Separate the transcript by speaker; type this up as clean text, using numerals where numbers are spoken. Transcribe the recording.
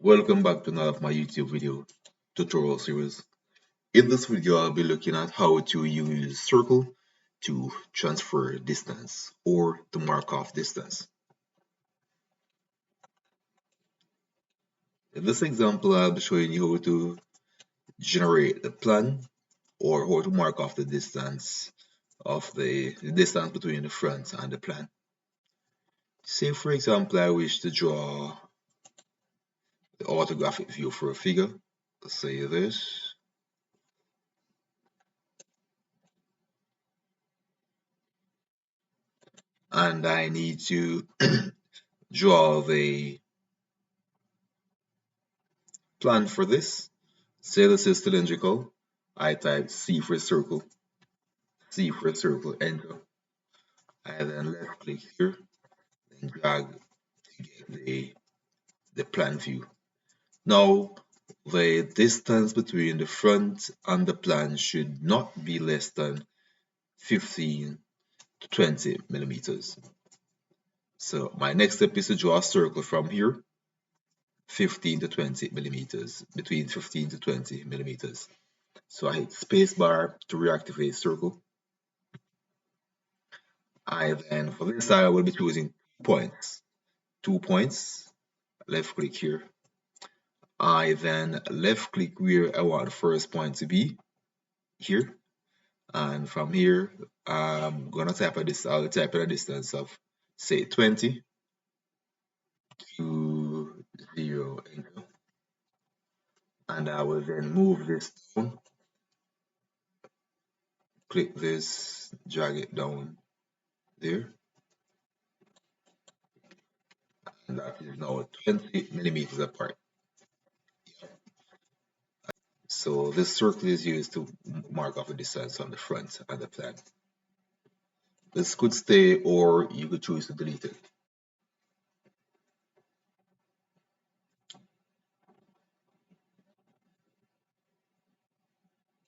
Speaker 1: Welcome back to another of my YouTube video tutorial series. In this video, I'll be looking at how to use circle to transfer distance or to mark off distance. In this example, I'll be showing you how to generate the plan or how to mark off the distance of the distance between the front and the plan. Say for example, I wish to draw the orthographic view for a figure. Let's say this. And I need to draw the plan for this. Say this is cylindrical. I type C for circle, enter. I then left click here, then drag to get the plan view. Now, the distance between the front and the plan should not be less than 15 to 20 millimeters. So my next step is to draw a circle from here, 15 to 20 millimeters, between 15 to 20 millimeters. So I hit spacebar to reactivate circle. For this I will be choosing points. 2 points, left click here. I then left click where I want the first point to be, here. And from here, I'm gonna type I'll type in a distance of say 20 to 0, enter. And I will then move this down, click this, drag it down there. And that is now 20 millimeters apart. So this circle is used to mark off the distance on the front and the plan. This could stay or you could choose to delete it.